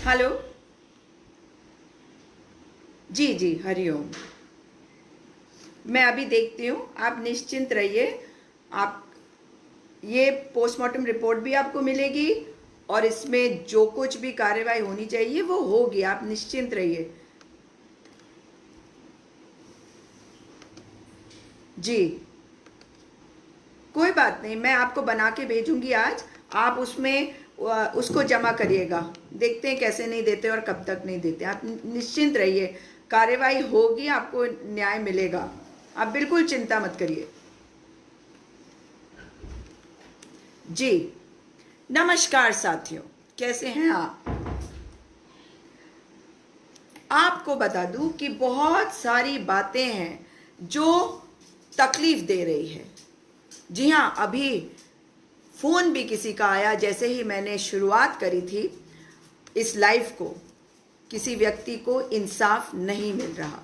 Hello. जी जी, हरिओम। मैं अभी देखती हूँ, आप निश्चिंत रहिए। आप ये पोस्टमार्टम रिपोर्ट भी आपको मिलेगी और इसमें जो कुछ भी कार्रवाई होनी चाहिए वो होगी, आप निश्चिंत रहिए। जी, कोई बात नहीं, मैं आपको बना के भेजूंगी आज। आप उसमें उसको जमा करिएगा। देखते हैं कैसे नहीं देते और कब तक नहीं देते। आप निश्चिंत रहिए, कार्रवाई होगी, आपको न्याय मिलेगा। आप बिल्कुल चिंता मत करिए। जी, नमस्कार साथियों, कैसे हैं आप? आपको बता दूं कि बहुत सारी बातें हैं जो तकलीफ दे रही है। जी हाँ, अभी फोन भी किसी का आया जैसे ही मैंने शुरुआत करी थी इस लाइफ को। किसी व्यक्ति को इंसाफ नहीं मिल रहा,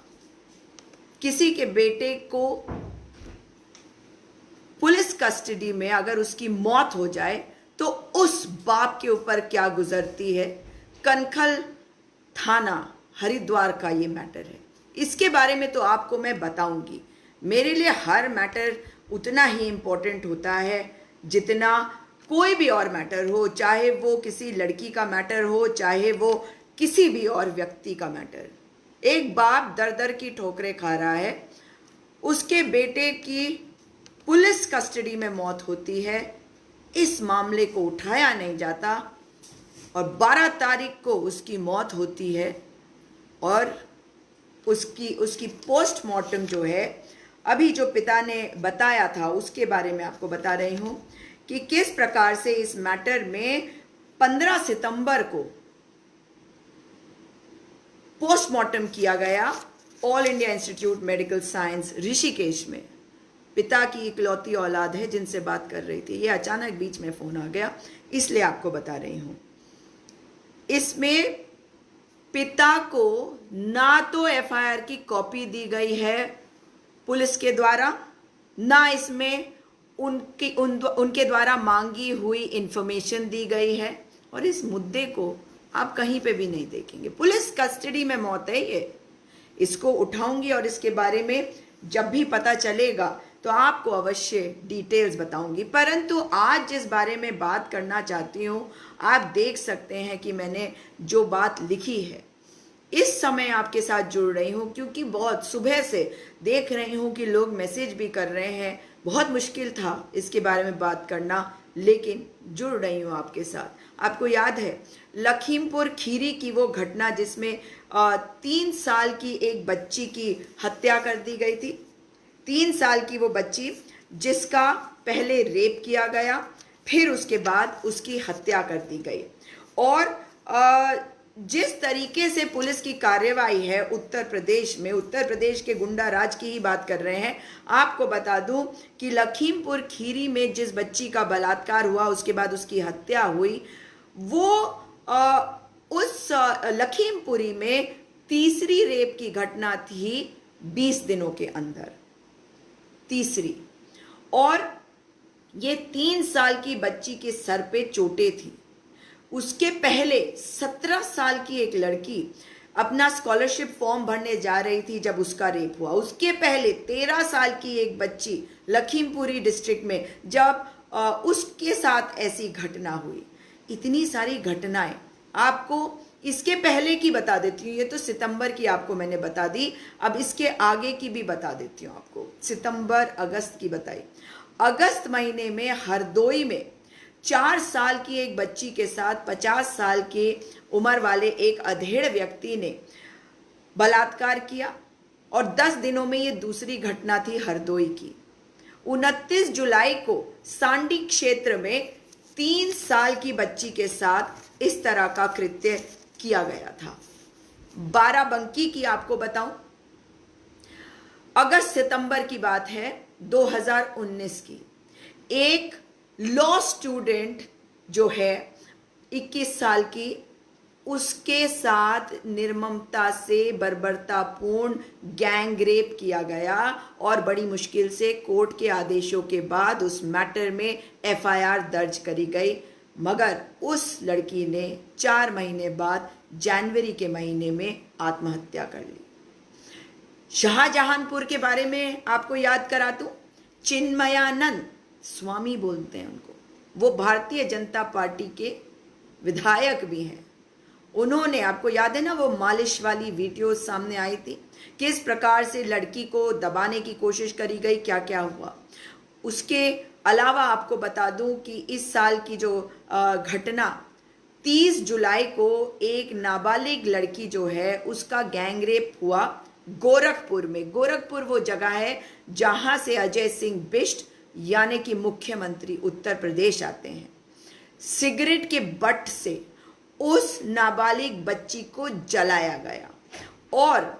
किसी के बेटे को पुलिस कस्टडी में अगर उसकी मौत हो जाए तो उस बाप के ऊपर क्या गुजरती है। कनखल थाना हरिद्वार का ये मैटर है। इसके बारे में तो आपको मैं बताऊंगी। मेरे लिए हर मैटर उतना ही इम्पोर्टेंट होता है जितना कोई भी और मैटर हो, चाहे वो किसी लड़की का मैटर हो, चाहे वो किसी भी और व्यक्ति का मैटर। एक बाप दर दर की ठोकरें खा रहा है, उसके बेटे की पुलिस कस्टडी में मौत होती है, इस मामले को उठाया नहीं जाता और 12 तारीख को उसकी मौत होती है और उसकी पोस्टमार्टम जो है, अभी जो पिता ने बताया था उसके बारे में आपको बता रही हूं कि किस प्रकार से इस मैटर में 15 सितंबर को पोस्टमार्टम किया गया all India institute medical science Rishikesh में। पिता की इकलौती औलाद है जिनसे बात कर रही थी। ये अचानक बीच में फोन आ गया, इसलिए आपको बता रही हूं। इसमें पिता को ना तो एफआईआर की कॉपी दी गई है पुलिस के द्वारा, ना इसमें उनके द्वारा मांगी हुई इंफॉर्मेशन दी गई है, और इस मुद्दे को आप कहीं पे भी नहीं देखेंगे। पुलिस कस्टडी में मौत है ये, इसको उठाऊंगी और इसके बारे में जब भी पता चलेगा तो आपको अवश्य डिटेल्स बताऊंगी। परंतु आज जिस बारे में बात करना चाहती हूं, आप देख सकते हैं कि मैंने जो बात लिखी है इस समय आपके साथ जुड़ रही हूं, क्योंकि बहुत सुबह से देख रही हूं कि लोग मैसेज भी कर रहे हैं। बहुत मुश्किल था इसके बारे में बात करना, लेकिन जुड़ रही हूं आपके साथ। आपको याद है लखीमपुर खीरी की वो घटना जिसमें 3 साल की एक बच्ची की हत्या कर दी गई थी। 3 साल की वो बच्ची जिसका पहले रेप किया गया, फिर उसके बाद उसकी हत्या कर दी गई। और जिस तरीके से पुलिस की कार्यवाही है उत्तर प्रदेश में, उत्तर प्रदेश के गुंडा राज की ही बात कर रहे हैं। आपको बता दूं कि लखीमपुर खीरी में जिस बच्ची का बलात्कार हुआ, उसके बाद उसकी हत्या हुई, वो उस लखीमपुरी में तीसरी रेप की घटना थी 20 दिनों के अंदर, तीसरी। और ये 3 साल की बच्ची के सर पे चोटें थी। उसके पहले 17 साल की एक लड़की अपना स्कॉलरशिप फॉर्म भरने जा रही थी जब उसका रेप हुआ। उसके पहले 13 साल की एक बच्ची लखीमपुरी डिस्ट्रिक्ट में जब उसके साथ ऐसी घटना हुई। इतनी सारी घटनाएं आपको इसके पहले की बता देती हूँ। ये तो सितंबर की आपको मैंने बता दी, अब इसके आगे की भी बता देती हूँ आपको। सितंबर अगस्त की बताई। अगस्त महीने में हरदोई में 4 साल की एक बच्ची के साथ 50 साल के उम्र वाले एक अधेड़ व्यक्ति ने बलात्कार किया, और 10 दिनों में ये दूसरी घटना थी हरदोई की। 29 जुलाई को सांडी क्षेत्र में 3 साल की बच्ची के साथ इस तरह का कृत्य किया गया था। बाराबंकी की आपको बताऊं, अगस्त सितंबर की बात है 2019 की। एक लॉ स्टूडेंट जो है 21 साल की, उसके साथ निर्ममता से बर्बरतापूर्ण गैंग रेप किया गया, और बड़ी मुश्किल से कोर्ट के आदेशों के बाद उस मैटर में एफआईआर दर्ज करी गई। मगर उस लड़की ने 4 महीने बाद जनवरी के महीने में आत्महत्या कर ली। शाहजहांपुर के बारे में आपको याद करा दूं, चिन्मयानंद स्वामी बोलते हैं उनको, वो भारतीय जनता पार्टी के विधायक भी हैं। उन्होंने, आपको याद है ना, वो मालिश वाली वीडियो सामने आई थी, किस प्रकार से लड़की को दबाने की कोशिश करी गई, क्या क्या हुआ। उसके अलावा आपको बता दूं कि इस साल की जो घटना 30 जुलाई को एक नाबालिग लड़की जो है उसका गैंग रेप हुआ गोरखपुर में। गोरखपुर वो जगह है जहां से अजय सिंह बिष्ट यानी कि मुख्यमंत्री उत्तर प्रदेश आते हैं। सिगरेट के बट से उस नाबालिग बच्ची को जलाया गया। और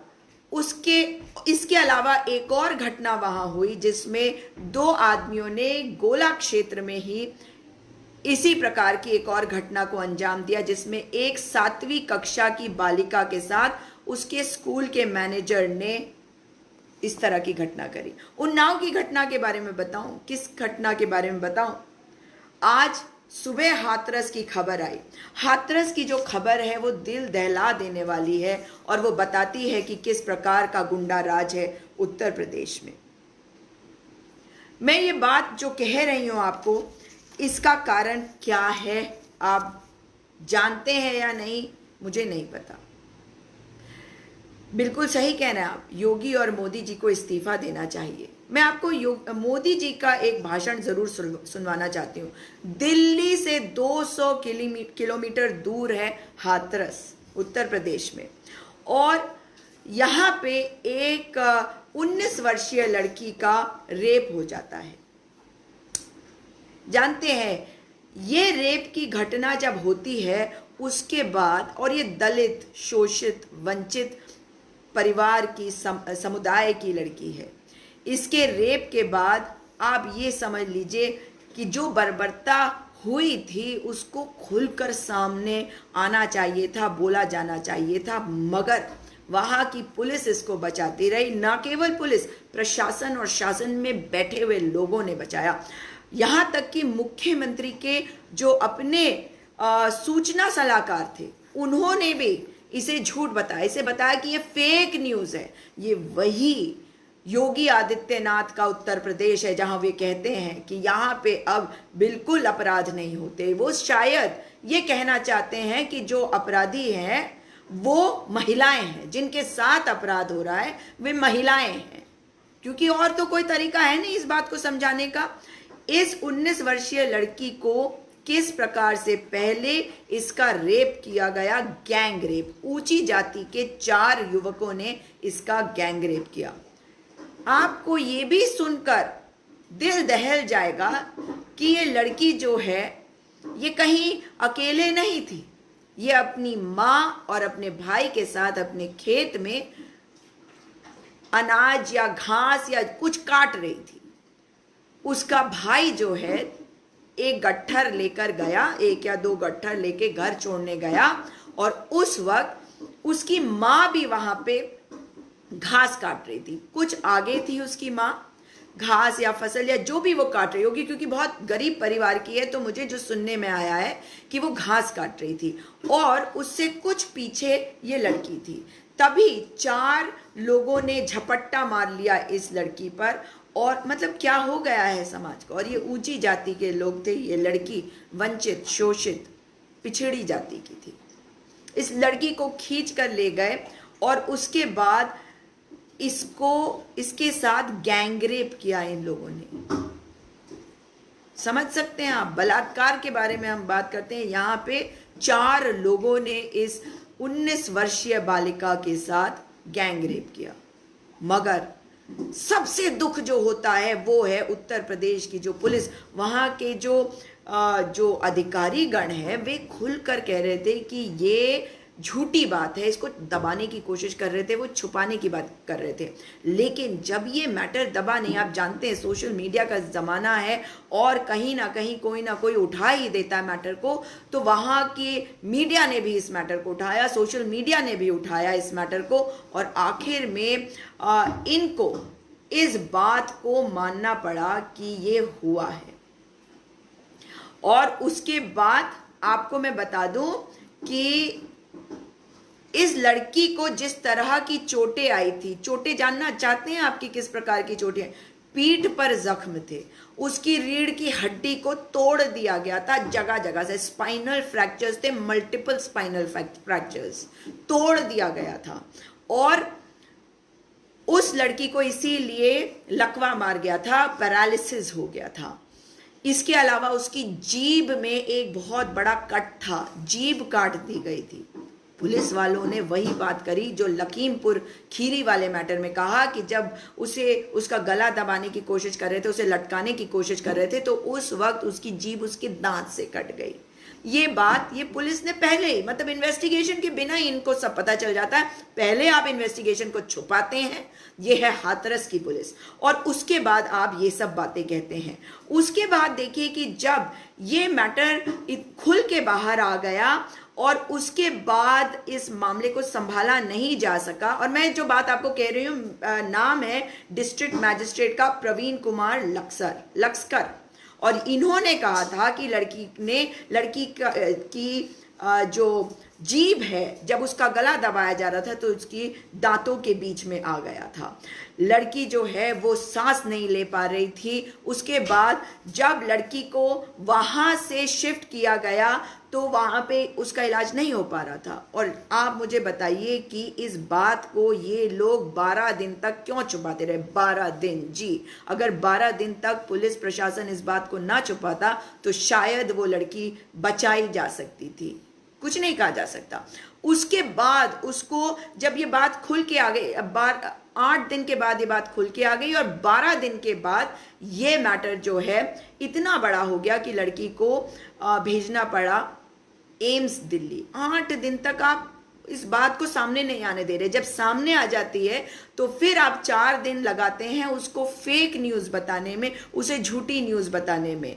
इसके अलावा एक और घटना वहां हुई जिसमें 2 आदमियों ने गोला क्षेत्र में ही इसी प्रकार की एक और घटना को अंजाम दिया, जिसमें एक 7वीं कक्षा की बालिका के साथ उसके स्कूल के मैनेजर ने इस तरह की घटना करी। उन्नाव की घटना के बारे में बताऊं, किस घटना के बारे में बताऊं? आज सुबह हाथरस की खबर आई। हाथरस की जो खबर है वो दिल दहला देने वाली है और वो बताती है कि किस प्रकार का गुंडा राज है उत्तर प्रदेश में। मैं ये बात जो कह रही हूं आपको, इसका कारण क्या है आप जानते हैं या नहीं मुझे नहीं पता। बिल्कुल सही कह रहे हैं आप, योगी और मोदी जी को इस्तीफा देना चाहिए। मैं आपको मोदी जी का एक भाषण जरूर सुनवाना चाहती हूँ। दिल्ली से 200 किलोमीटर दूर है हाथरस उत्तर प्रदेश में, और यहाँ पे एक 19 वर्षीय लड़की का रेप हो जाता है। जानते हैं, ये रेप की घटना जब होती है उसके बाद, और ये दलित, शोषित, वंचित परिवार की समुदाय की लड़की है, इसके रेप के बाद आप ये समझ लीजिए कि जो बर्बरता हुई थी उसको खुलकर सामने आना चाहिए था, बोला जाना चाहिए था, मगर वहां की पुलिस इसको बचाती रही। ना केवल पुलिस, प्रशासन और शासन में बैठे हुए लोगों ने बचाया। यहां तक कि मुख्यमंत्री के जो अपने सूचना सलाहकार थे उन्होंने भी इसे झूठ बताया, इसे बताया कि ये फेक न्यूज है। ये वही योगी आदित्यनाथ का उत्तर प्रदेश है जहां वे कहते हैं कि यहाँ पे अब बिल्कुल अपराध नहीं होते। वो शायद ये कहना चाहते हैं कि जो अपराधी हैं वो महिलाएं हैं, जिनके साथ अपराध हो रहा है वे महिलाएं हैं, क्योंकि और तो कोई तरीका है नहीं इस बात को समझाने का। इस 19 वर्षीय लड़की को किस प्रकार से पहले इसका रेप किया गया, गैंग रेप। ऊंची जाति के 4 युवकों ने इसका गैंग रेप किया। आपको ये भी सुनकर दिल दहल जाएगा कि ये लड़की जो है ये कहीं अकेले नहीं थी, ये अपनी माँ और अपने भाई के साथ अपने खेत में अनाज या घास या कुछ काट रही थी। उसका भाई जो है एक गट्ठर लेकर गया, 1 या 2 गट्ठर लेके घर छोड़ने गया, और उस वक्त उसकी माँ भी वहां पे घास काट रही थी। कुछ आगे थी उसकी माँ, घास या फसल या जो भी वो काट रही होगी, क्योंकि बहुत गरीब परिवार की है, तो मुझे जो सुनने में आया है कि वो घास काट रही थी, और उससे कुछ पीछे ये लड़की थी। तभी 4 लोगों ने झपट्टा मार लिया इस लड़की पर, और मतलब क्या हो गया है समाज को। और ये ऊंची जाति के लोग थे, ये लड़की वंचित, शोषित, पिछड़ी जाति की थी। इस लड़की को खींच कर ले गए और उसके बाद इसके साथ गैंगरेप किया इन लोगों ने। समझ सकते हैं आप, बलात्कार के बारे में हम बात करते हैं, यहाँ पे 4 लोगों ने इस 19 वर्षीय बालिका के साथ गैंगरेप किया। मगर सबसे दुख जो होता है वो है उत्तर प्रदेश की जो पुलिस, वहां के जो अधिकारी गण है वे खुलकर कह रहे थे कि ये झूठी बात है, इसको दबाने की कोशिश कर रहे थे, वो छुपाने की बात कर रहे थे। लेकिन जब ये मैटर दबा नहीं, आप जानते हैं सोशल मीडिया का ज़माना है और कहीं ना कहीं कोई ना कोई उठा ही देता है मैटर को, तो वहाँ के मीडिया ने भी इस मैटर को उठाया, सोशल मीडिया ने भी उठाया इस मैटर को, और आखिर में इनको इस बात को मानना पड़ा कि ये हुआ है। और उसके बाद आपको मैं बता दूं कि इस लड़की को जिस तरह की चोटें आई थी, चोटें जानना चाहते हैं आपकी किस प्रकार की चोटें? पीठ पर जख्म थे, उसकी रीढ़ की हड्डी को तोड़ दिया गया था जगह जगह से, स्पाइनल फ्रैक्चर्स थे, मल्टीपल स्पाइनल फ्रैक्चर्स तोड़ दिया गया था। और उस लड़की को इसीलिए लकवा मार गया था, पैरालिसिस हो गया था। इसके अलावा उसकी जीभ में एक बहुत बड़ा कट था, जीभ काट दी गई थी। पुलिस वालों ने वही बात करी जो लखीमपुर खीरी वाले मैटर में कहा कि जब उसे उसका गला दबाने की कोशिश कर रहे थे, उसे लटकाने की कोशिश कर रहे थे, तो उस वक्त उसकी जीभ उसके दांत से कट गई। ये बात ये पुलिस ने पहले ही, मतलब इन्वेस्टिगेशन के बिना ही इनको सब पता चल जाता है। पहले आप इन्वेस्टिगेशन को छुपाते हैं, ये है हाथरस की पुलिस, और उसके बाद आप ये सब बातें कहते हैं। उसके बाद देखिए कि जब ये मैटर खुल के बाहर आ गया और उसके बाद इस मामले को संभाला नहीं जा सका, और मैं जो बात आपको कह रही हूँ, नाम है डिस्ट्रिक्ट मैजिस्ट्रेट का प्रवीण कुमार लक्सकर, और इन्होंने कहा था कि लड़की की जो जीभ है, जब उसका गला दबाया जा रहा था तो उसकी दांतों के बीच में आ गया था। लड़की जो है वो सांस नहीं ले पा रही थी। उसके बाद जब लड़की को वहां से शिफ्ट किया गया तो वहां पे उसका इलाज नहीं हो पा रहा था। और आप मुझे बताइए कि इस बात को ये लोग 12 दिन तक क्यों छुपाते रहे? 12 दिन, जी, अगर 12 दिन तक पुलिस प्रशासन इस बात को ना छुपाता तो शायद वो लड़की बचाई जा सकती थी, कुछ नहीं कहा जा सकता। उसके बाद उसको जब ये बात खुल के आ गई, 8 दिन के बाद ये बात खुल के आ गई, और 12 दिन के बाद ये मैटर जो है इतना बड़ा हो गया कि लड़की को भेजना पड़ा एम्स दिल्ली। 8 दिन तक आप इस बात को सामने नहीं आने दे रहे। जब सामने आ जाती है तो फिर आप 4 दिन लगाते हैं उसको फेक न्यूज बताने में, उसे झूठी न्यूज बताने में।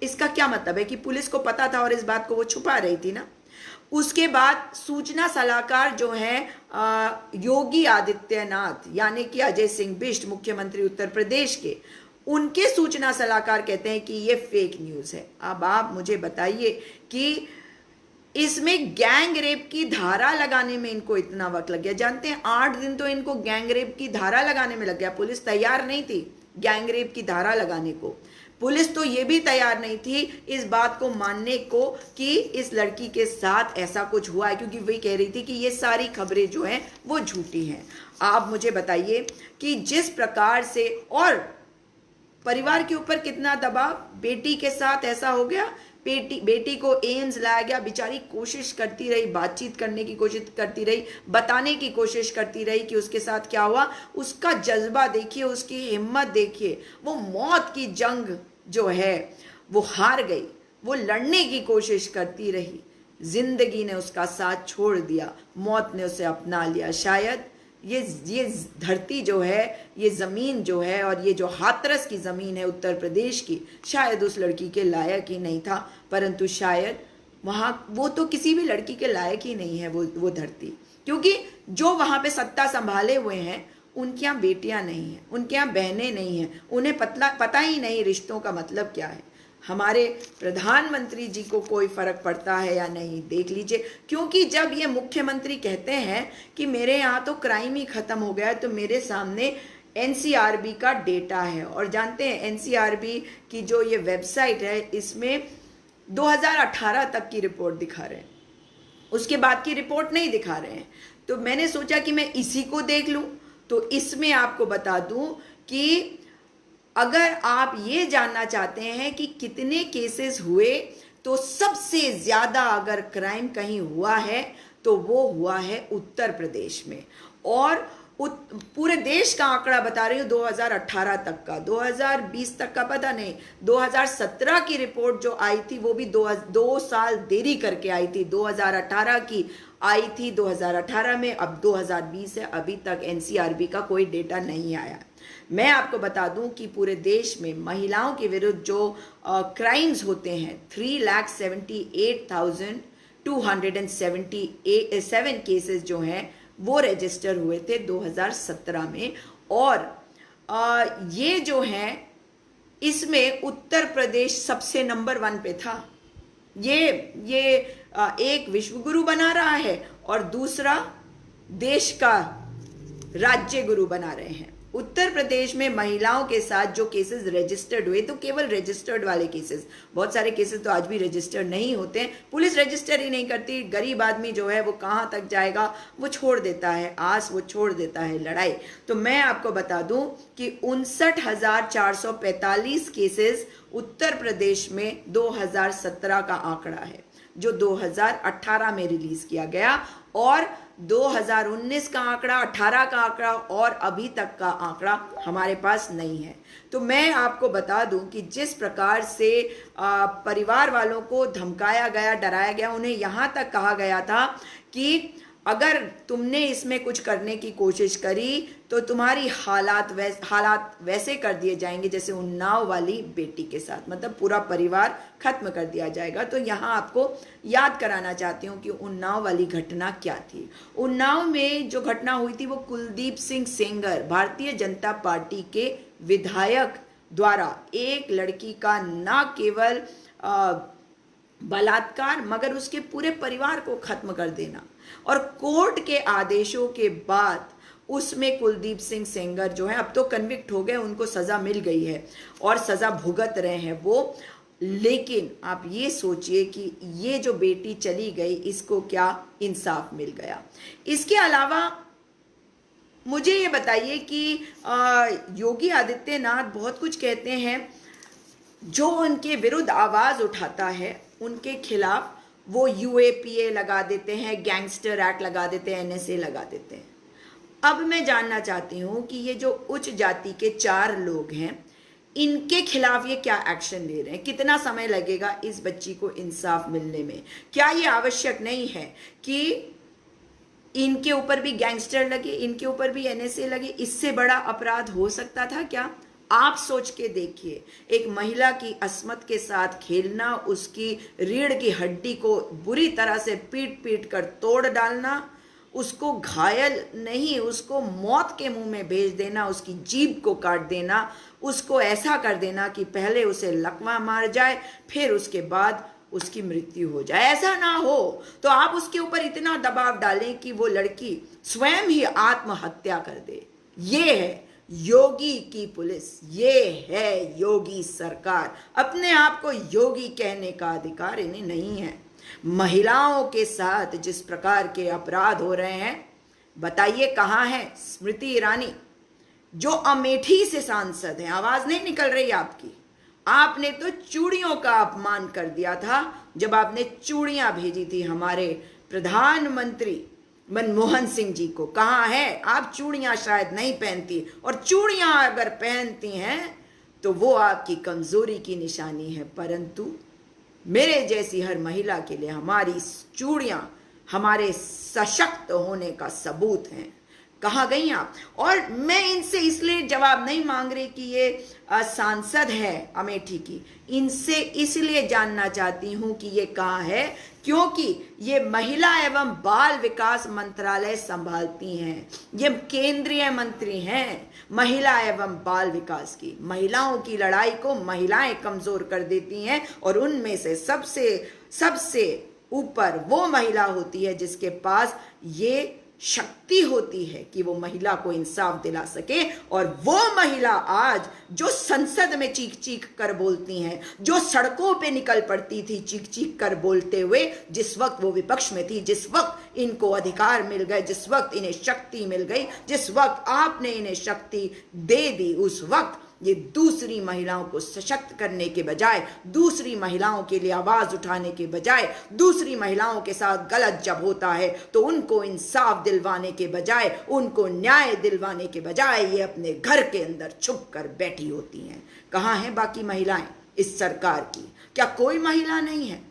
इसका क्या मतलब है कि पुलिस को पता था और इस बात को वो छुपा रही थी ना। उसके बाद सूचना सलाहकार जो हैं योगी आदित्यनाथ, यानी कि अजय सिंह बिष्ट, मुख्यमंत्री उत्तर प्रदेश के, उनके सूचना सलाहकार कहते हैं कि ये फेक न्यूज है। अब आप मुझे बताइए कि इसमें गैंग रेप की धारा लगाने में इनको इतना वक्त लग गया। जानते हैं 8 दिन तो इनको गैंग रेप की धारा लगाने में लग गया। पुलिस तैयार नहीं थी गैंग रेप की धारा लगाने को। पुलिस तो ये भी तैयार नहीं थी इस बात को मानने को कि इस लड़की के साथ ऐसा कुछ हुआ है, क्योंकि वही कह रही थी कि ये सारी खबरें जो हैं वो झूठी हैं। आप मुझे बताइए कि जिस प्रकार से, और परिवार के ऊपर कितना दबाव, बेटी के साथ ऐसा हो गया, बेटी को एम्स लाया गया, बेचारी कोशिश करती रही, बातचीत करने की कोशिश करती रही, बताने की कोशिश करती रही कि उसके साथ क्या हुआ। उसका जज्बा देखिए, उसकी हिम्मत देखिए। वो मौत की जंग जो है वो हार गई, वो लड़ने की कोशिश करती रही, जिंदगी ने उसका साथ छोड़ दिया, मौत ने उसे अपना लिया। शायद ये धरती जो है, ये ज़मीन जो है, और ये जो हाथरस की ज़मीन है उत्तर प्रदेश की, शायद उस लड़की के लायक ही नहीं था। परंतु शायद वहाँ, वो तो किसी भी लड़की के लायक ही नहीं है वो धरती, क्योंकि जो वहाँ पे सत्ता संभाले हुए हैं उनके यहाँ बेटियाँ नहीं हैं, उनके यहाँ बहनें नहीं हैं, उन्हें पता ही नहीं रिश्तों का मतलब क्या है। हमारे प्रधानमंत्री जी को कोई फर्क पड़ता है या नहीं, देख लीजिए। क्योंकि जब ये मुख्यमंत्री कहते हैं कि मेरे यहाँ तो क्राइम ही खत्म हो गया है, तो मेरे सामने एनसीआरबी का डेटा है, और जानते हैं एनसीआरबी की जो ये वेबसाइट है इसमें 2018 तक की रिपोर्ट दिखा रहे हैं, उसके बाद की रिपोर्ट नहीं दिखा रहे हैं। तो मैंने सोचा कि मैं इसी को देख लूं। तो इसमें आपको बता दूं कि अगर आप ये जानना चाहते हैं कि कितने केसेस हुए, तो सबसे ज्यादा अगर क्राइम कहीं हुआ है तो वो हुआ है उत्तर प्रदेश में। और पूरे देश का आंकड़ा बता रही हूँ 2018 तक का, 2020 तक का पता नहीं। 2017 की रिपोर्ट जो आई थी वो भी 2 साल देरी करके आई थी। 2018 की आई थी 2018 में, अब 2020 है, अभी तक एनसीआरबी का कोई डेटा नहीं आया। मैं आपको बता दूं कि पूरे देश में महिलाओं के विरुद्ध जो क्राइम्स होते हैं 3,78,277 केसेस जो हैं वो रजिस्टर हुए थे 2017 में। और ये जो हैं इसमें उत्तर प्रदेश सबसे नंबर 1 पे था। ये एक विश्व गुरु बना रहा है और दूसरा देश का राज्य गुरु बना रहे हैं। उत्तर प्रदेश में महिलाओं के साथ जो केसेस रजिस्टर्ड हुए, तो केवल रजिस्टर्ड वाले केसेस, बहुत सारे केसेस तो आज भी रजिस्टर्ड नहीं होते हैं, पुलिस रजिस्टर ही नहीं करती। गरीब आदमी जो है वो कहाँ तक जाएगा, वो छोड़ देता है आस, वो छोड़ देता है लड़ाई। तो मैं आपको बता दूं कि 59,445 केसेस उत्तर प्रदेश में 2017 का आंकड़ा है, जो 2018 में रिलीज किया गया, और 2019 का आंकड़ा, 18 का आंकड़ा और अभी तक का आंकड़ा हमारे पास नहीं है। तो मैं आपको बता दूं कि जिस प्रकार से परिवार वालों को धमकाया गया, डराया गया, उन्हें यहां तक कहा गया था कि अगर तुमने इसमें कुछ करने की कोशिश करी तो तुम्हारी हालात वैसे कर दिए जाएंगे जैसे उन्नाव वाली बेटी के साथ, मतलब पूरा परिवार खत्म कर दिया जाएगा। तो यहाँ आपको याद कराना चाहती हूँ कि उन्नाव वाली घटना क्या थी। उन्नाव में जो घटना हुई थी वो कुलदीप सिंह सेंगर, भारतीय जनता पार्टी के विधायक द्वारा एक लड़की का न केवल बलात्कार मगर उसके पूरे परिवार को खत्म कर देना, और कोर्ट के आदेशों के बाद उसमें कुलदीप सिंह सेंगर जो है अब तो कन्विक्ट हो गए, उनको सजा मिल गई है और सजा भुगत रहे हैं वो। लेकिन आप ये सोचिए कि ये जो बेटी चली गई, इसको क्या इंसाफ मिल गया? इसके अलावा मुझे ये बताइए कि योगी आदित्यनाथ बहुत कुछ कहते हैं, जो उनके विरुद्ध आवाज उठाता है उनके खिलाफ वो यूएपीए लगा देते हैं, गैंगस्टर एक्ट लगा देते हैं, एनएसए लगा देते हैं। अब मैं जानना चाहती हूं कि ये जो उच्च जाति के 4 लोग हैं, इनके खिलाफ ये क्या एक्शन ले रहे हैं? कितना समय लगेगा इस बच्ची को इंसाफ मिलने में? क्या ये आवश्यक नहीं है कि इनके ऊपर भी गैंगस्टर लगे, इनके ऊपर भी एनएसए लगे? इससे बड़ा अपराध हो सकता था क्या? आप सोच के देखिए, एक महिला की अस्मत के साथ खेलना, उसकी रीढ़ की हड्डी को बुरी तरह से पीट पीट कर तोड़ डालना, उसको घायल नहीं, उसको मौत के मुंह में भेज देना, उसकी जीभ को काट देना, उसको ऐसा कर देना कि पहले उसे लकवा मार जाए, फिर उसके बाद उसकी मृत्यु हो जाए। ऐसा ना हो तो आप उसके ऊपर इतना दबाव डालें कि वो लड़की स्वयं ही आत्महत्या कर दे। ये है योगी की पुलिस, ये है योगी सरकार। अपने आप को योगी कहने का अधिकार इन्हें नहीं है। महिलाओं के साथ जिस प्रकार के अपराध हो रहे हैं, बताइए कहाँ है स्मृति ईरानी, जो अमेठी से सांसद है? आवाज नहीं निकल रही आपकी। आपने तो चूड़ियों का अपमान कर दिया था जब आपने चूड़ियां भेजी थी हमारे प्रधानमंत्री मनमोहन सिंह जी को। कहाँ है? आप चूड़ियां शायद नहीं पहनती, और चूड़ियां अगर पहनती हैं तो वो आपकी कमजोरी की निशानी है, परंतु मेरे जैसी हर महिला के लिए हमारी चूड़ियां हमारे सशक्त होने का सबूत हैं। कहाँ गई आप? और मैं इनसे इसलिए जवाब नहीं मांग रही कि ये सांसद है अमेठी की, इनसे इसलिए जानना चाहती हूं कि ये कहाँ है, क्योंकि ये महिला एवं बाल विकास मंत्रालय संभालती हैं। ये केंद्रीय मंत्री हैं महिला एवं बाल विकास की। महिलाओं की लड़ाई को महिलाएं कमजोर कर देती हैं, और उनमें से सबसे ऊपर वो महिला होती है जिसके पास ये शक्ति होती है कि वो महिला को इंसाफ दिला सके। और वो महिला आज जो संसद में चीख चीख कर बोलती हैं, जो सड़कों पे निकल पड़ती थी चीख चीख कर बोलते हुए, जिस वक्त वो विपक्ष में थी, जिस वक्त इनको अधिकार मिल गए, जिस वक्त इन्हें शक्ति मिल गई, जिस वक्त आपने इन्हें शक्ति दे दी, उस वक्त ये दूसरी महिलाओं को सशक्त करने के बजाय, दूसरी महिलाओं के लिए आवाज उठाने के बजाय, दूसरी महिलाओं के साथ गलत जब होता है तो उनको इंसाफ दिलवाने के बजाय, उनको न्याय दिलवाने के बजाय ये अपने घर के अंदर छुप कर बैठी होती हैं। कहाँ हैं बाकी महिलाएं इस सरकार की? क्या कोई महिला नहीं है?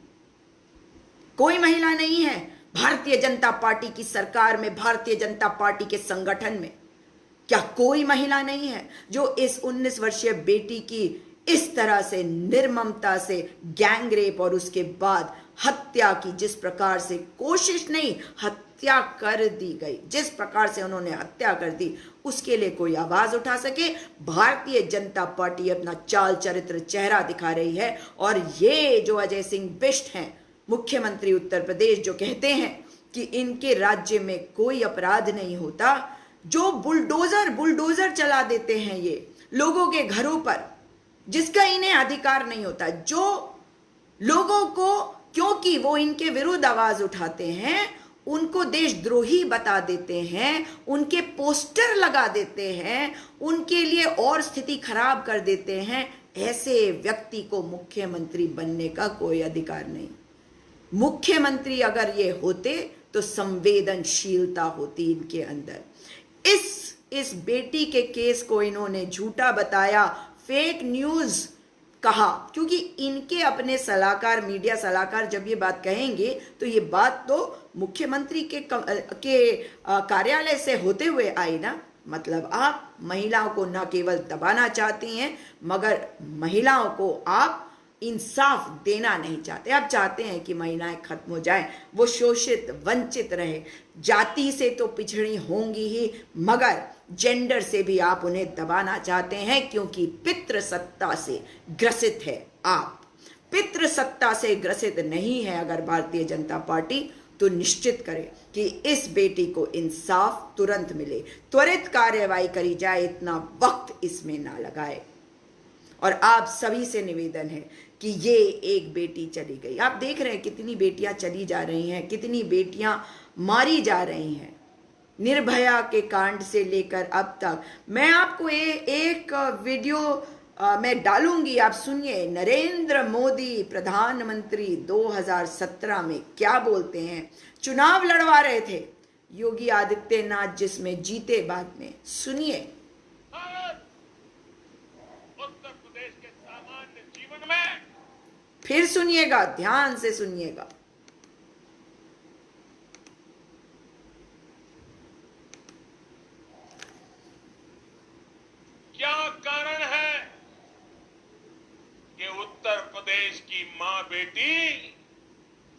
कोई महिला नहीं है भारतीय जनता पार्टी की सरकार में, भारतीय जनता पार्टी के संगठन में? क्या कोई महिला नहीं है जो इस 19 वर्षीय बेटी की इस तरह से निर्ममता से गैंग रेप और उसके बाद हत्या की, जिस प्रकार से कोशिश नहीं, हत्या कर दी गई, जिस प्रकार से उन्होंने हत्या कर दी, उसके लिए कोई आवाज उठा सके। भारतीय जनता पार्टी अपना चाल चरित्र चेहरा दिखा रही है। और ये जो अजय सिंह बिष्ट हैं, मुख्यमंत्री उत्तर प्रदेश, जो कहते हैं कि इनके राज्य में कोई अपराध नहीं होता, जो बुलडोजर चला देते हैं ये लोगों के घरों पर, जिसका इन्हें अधिकार नहीं होता, जो लोगों को, क्योंकि वो इनके विरुद्ध आवाज उठाते हैं, उनको देशद्रोही बता देते हैं, उनके पोस्टर लगा देते हैं, उनके लिए और स्थिति खराब कर देते हैं, ऐसे व्यक्ति को मुख्यमंत्री बनने का कोई अधिकार नहीं। मुख्यमंत्री अगर ये होते तो संवेदनशीलता होती इनके अंदर। इस बेटी के केस को इन्होंने झूठा बताया, फेक न्यूज कहा, क्योंकि इनके अपने सलाहकार, मीडिया सलाहकार जब ये बात कहेंगे तो ये बात तो मुख्यमंत्री के कार्यालय से होते हुए आई ना। मतलब आप महिलाओं को न केवल दबाना चाहती हैं, मगर महिलाओं को आप इंसाफ देना नहीं चाहते। आप चाहते हैं कि महिलाएं खत्म हो जाएं, वो शोषित वंचित रहे। जाति से तो पिछड़ी होंगी ही, मगर जेंडर से भी आप उन्हें दबाना चाहते हैं, क्योंकि पितृसत्ता से ग्रसित है आप। पितृसत्ता से ग्रसित नहीं है अगर भारतीय जनता पार्टी, तो निश्चित करे कि इस बेटी को इंसाफ तुरंत मिले, त्वरित कार्यवाही करी जाए, इतना वक्त इसमें ना लगाए। और आप सभी से निवेदन है कि ये एक बेटी चली गई, आप देख रहे हैं कितनी बेटियां चली जा रही हैं, कितनी बेटियां मारी जा रही हैं, निर्भया के कांड से लेकर अब तक। मैं आपको एक वीडियो मैं डालूंगी, आप सुनिए। नरेंद्र मोदी प्रधानमंत्री 2017 में क्या बोलते हैं। चुनाव लड़वा रहे थे योगी आदित्यनाथ, जिसमें जीते बाद में। सुनिए। उत्तर प्रदेश के सामान्य जीवन में, फिर सुनिएगा, ध्यान से सुनिएगा। क्या कारण है कि उत्तर प्रदेश की मां बेटी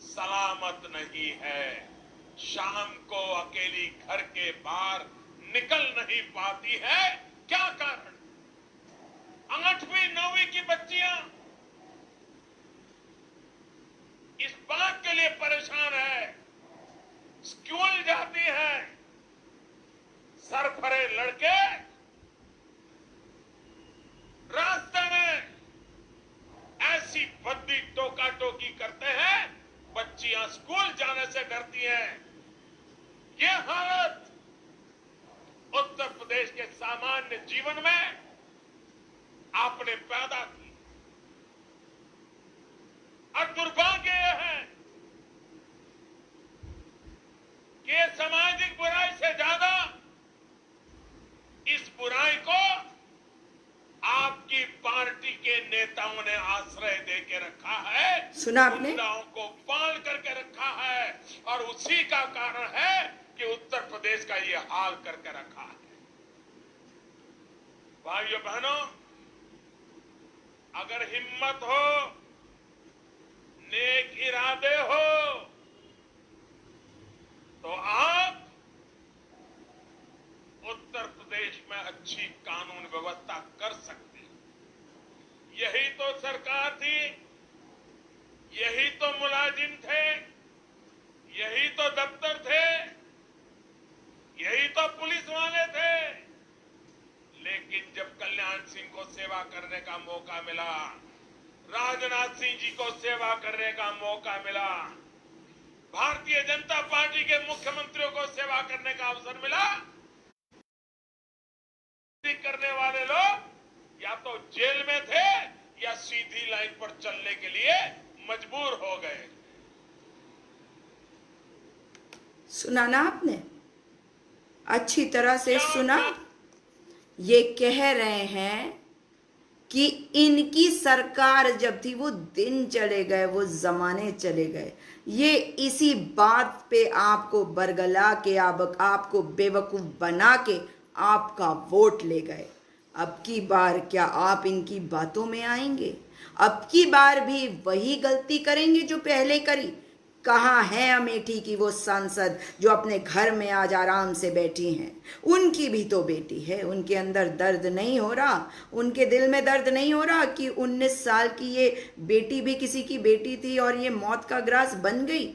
सलामत नहीं है, शाम को अकेली घर के बाहर निकल नहीं पाती है? क्या कारण? 8वीं 9वीं की बच्चियां इस बात के लिए परेशान है, स्कूल जाती है, सरफरे लड़के रास्ते में ऐसी भद्दी टोका टोकी करते हैं, बच्चियां स्कूल जाने से डरती हैं। ये हालत उत्तर प्रदेश के सामान्य जीवन में आपने पैदा की। और दुर्भाग्य यह है कि ये सामाजिक बुराई से ज्यादा इस बुराई को आपकी पार्टी के नेताओं ने आश्रय देके रखा है, सुना आपने? गुंडाओं को पाल करके रखा है, और उसी का कारण है कि उत्तर प्रदेश का ये हाल करके रखा है। भाइयों बहनों, अगर हिम्मत हो, नेक इरादे हो, तो आप उत्तर प्रदेश में अच्छी कानून व्यवस्था कर सकते हैं। यही तो सरकार थी, यही तो मुलाजिम थे, यही तो दफ्तर थे, यही तो पुलिस वाले थे। लेकिन जब कल्याण सिंह को सेवा करने का मौका मिला, राजनाथ सिंह जी को सेवा करने का मौका मिला, भारतीय जनता पार्टी के मुख्यमंत्रियों को सेवा करने का अवसर मिला, करने वाले लोग या तो जेल में थे या सीधी लाइन पर चलने के लिए मजबूर हो गए। सुना ना आपने? अच्छी तरह से सुना। ये कह रहे हैं कि इनकी सरकार जब थी वो दिन चले गए, वो जमाने चले गए। ये इसी बात पे आपको बरगला के, आपको बेवकूफ बना के आपका वोट ले गए। अब की बार क्या आप इनकी बातों में आएंगे? अब की बार भी वही गलती करेंगे जो पहले करी? कहाँ है अमेठी की वो सांसद जो अपने घर में आज आराम से बैठी हैं? उनकी भी तो बेटी है, उनके अंदर दर्द नहीं हो रहा? उनके दिल में दर्द नहीं हो रहा कि 19 साल की ये बेटी भी किसी की बेटी थी और ये मौत का ग्रास बन गई?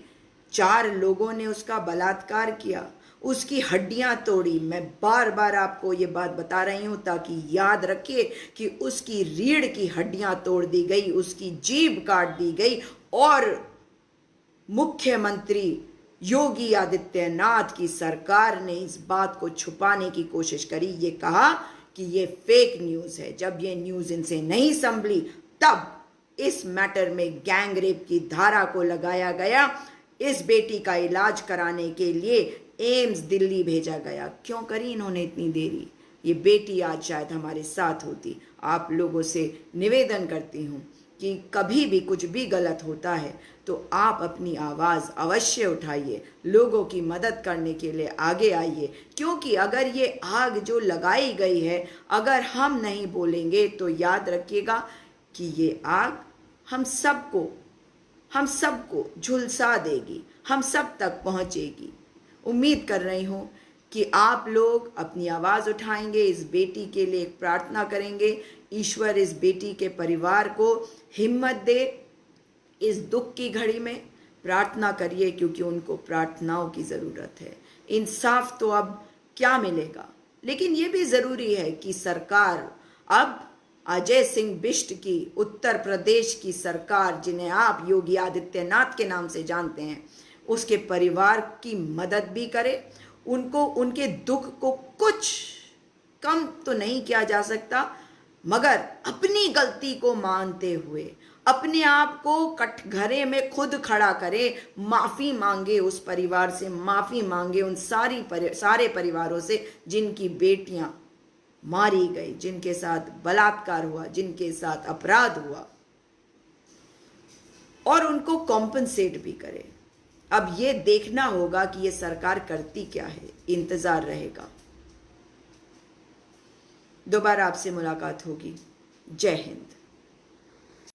4 लोगों ने उसका बलात्कार किया, उसकी हड्डियां तोड़ी। मैं बार बार आपको ये बात बता रही हूं ताकि याद रखिए कि उसकी रीढ़ की हड्डियां तोड़ दी गई, उसकी जीभ काट दी गई और मुख्यमंत्री योगी आदित्यनाथ की सरकार ने इस बात को छुपाने की कोशिश करी। ये कहा कि ये फेक न्यूज है। जब ये न्यूज इनसे नहीं संभली तब इस मैटर में गैंग रेप की धारा को लगाया गया। इस बेटी का इलाज कराने के लिए एम्स दिल्ली भेजा गया। क्यों करी इन्होंने इतनी देरी? ये बेटी आज शायद हमारे साथ होती। आप लोगों से निवेदन करती हूँ कि कभी भी कुछ भी गलत होता है तो आप अपनी आवाज़ अवश्य उठाइए, लोगों की मदद करने के लिए आगे आइए, क्योंकि अगर ये आग जो लगाई गई है, अगर हम नहीं बोलेंगे तो याद रखिएगा कि ये आग हम सबको झुलसा देगी, हम सब तक पहुंचेगी। उम्मीद कर रही हूँ कि आप लोग अपनी आवाज़ उठाएंगे, इस बेटी के लिए एक प्रार्थना करेंगे। ईश्वर इस बेटी के परिवार को हिम्मत दे। इस दुख की घड़ी में प्रार्थना करिए, क्योंकि उनको प्रार्थनाओं की ज़रूरत है। इंसाफ तो अब क्या मिलेगा, लेकिन ये भी ज़रूरी है कि सरकार अब अजय सिंह बिष्ट की उत्तर प्रदेश की सरकार, जिन्हें आप योगी आदित्यनाथ के नाम से जानते हैं, उसके परिवार की मदद भी करे। उनको उनके दुख को कुछ कम तो नहीं किया जा सकता, मगर अपनी गलती को मानते हुए अपने आप को कटघरे में खुद खड़ा करे, माफ़ी मांगे, उस परिवार से माफ़ी मांगे, उन सारे परिवारों से जिनकी बेटियां मारी गई, जिनके साथ बलात्कार हुआ, जिनके साथ अपराध हुआ, और उनको कॉम्पनसेट भी करे। अब ये देखना होगा कि ये सरकार करती क्या है, इंतजार रहेगा। दोबारा आपसे मुलाकात होगी। जय हिंद।